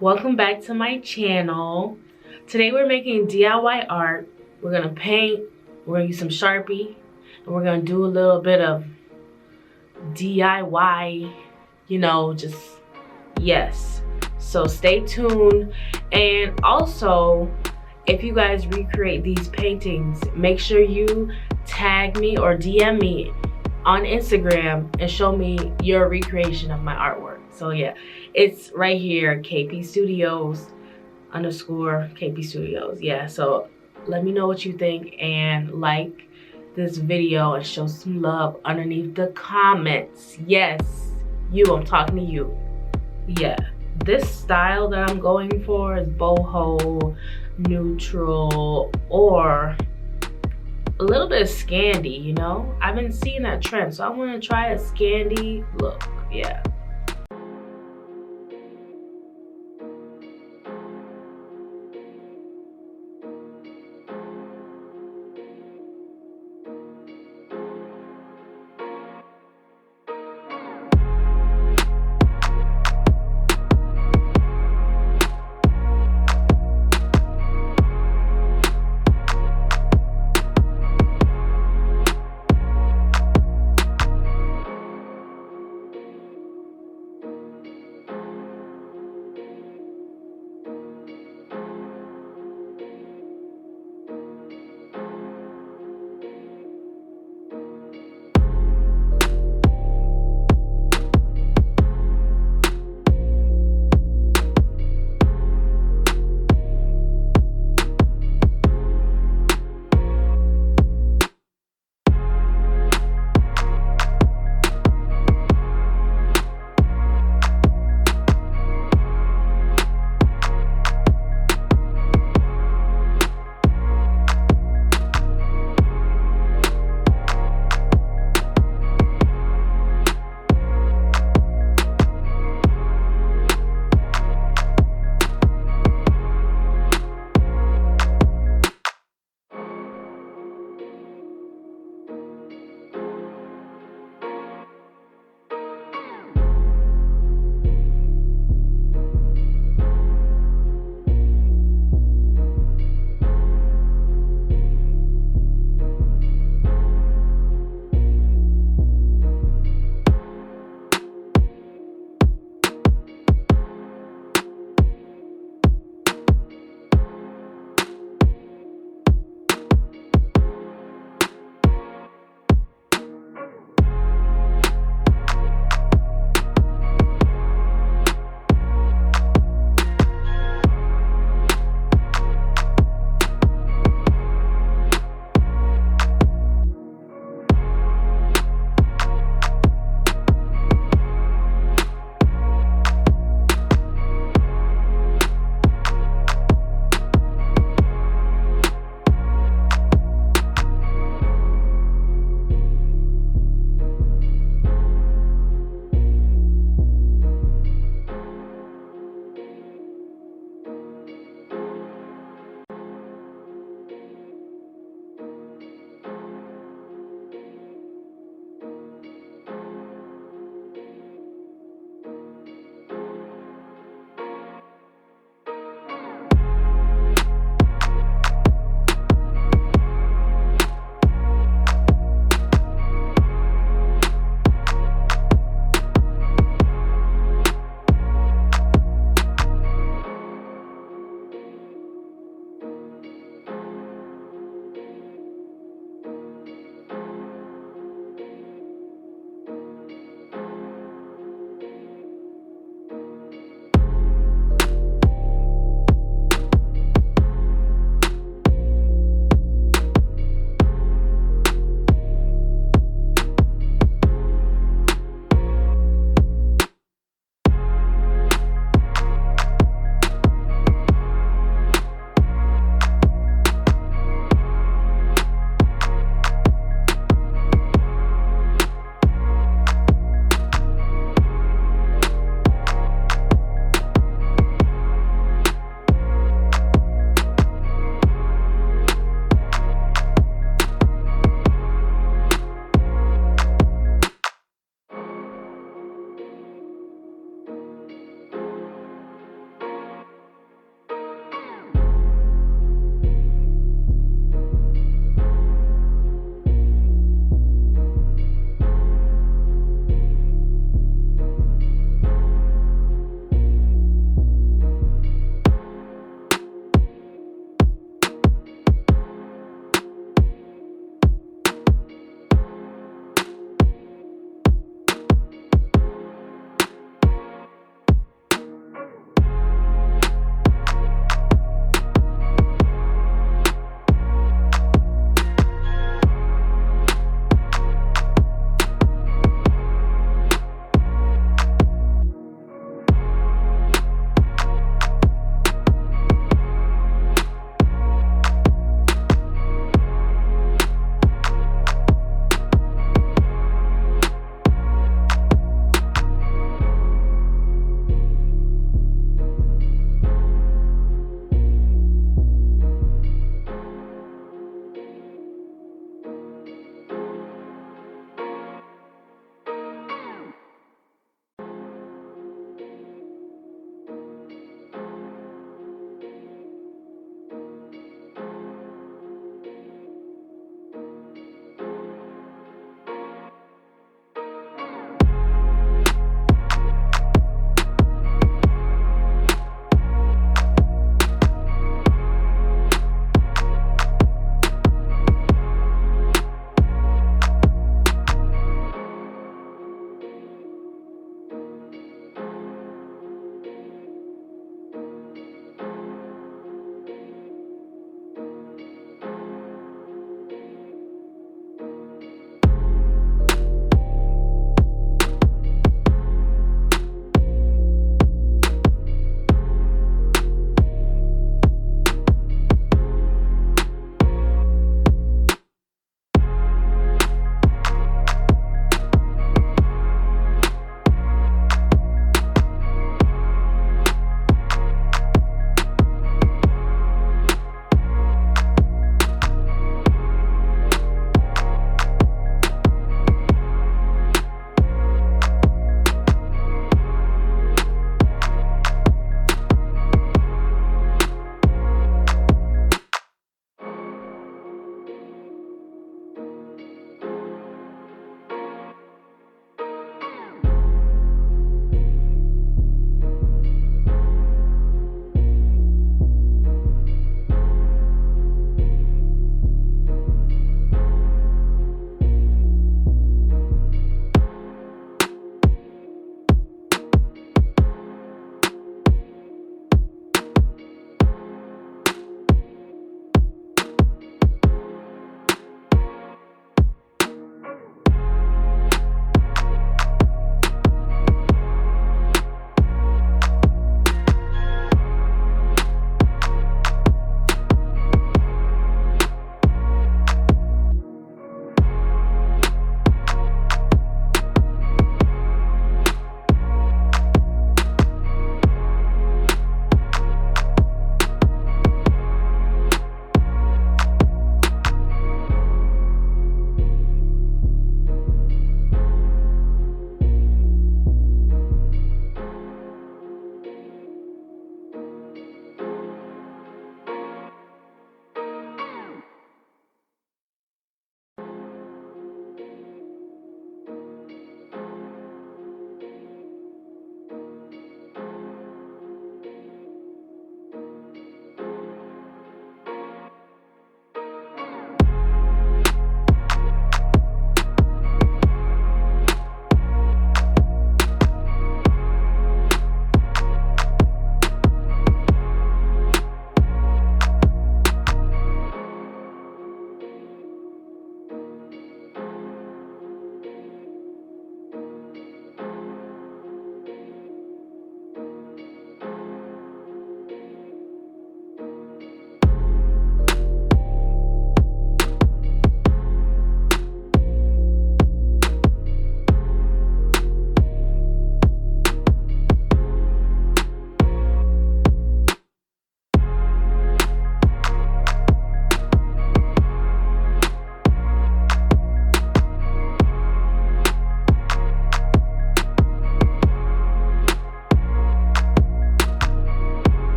Welcome back to my channel. Today we're making DIY art. We're gonna paint, we're gonna use some Sharpie, and we're gonna do a little bit of DIY, just yes. So stay tuned. And also, if you guys recreate these paintings, make sure you tag me or DM me on Instagram and show me your recreation of my artwork. So yeah, it's right here, KP Studios _ KP Studios. Yeah, so let me know what you think and like this video and show some love underneath the comments. Yes, I'm talking to you. Yeah, this style that I'm going for is boho, neutral, or a little bit of Scandi, I've been seeing that trend, so I want to try a Scandi look. Yeah.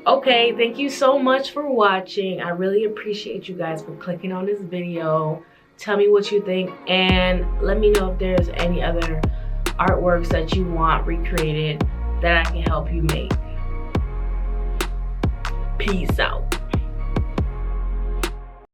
Okay, thank you so much for watching. I really appreciate you guys for clicking on this video. Tell me what you think, and let me know if there's any other artworks that you want recreated that I can help you make. Peace out.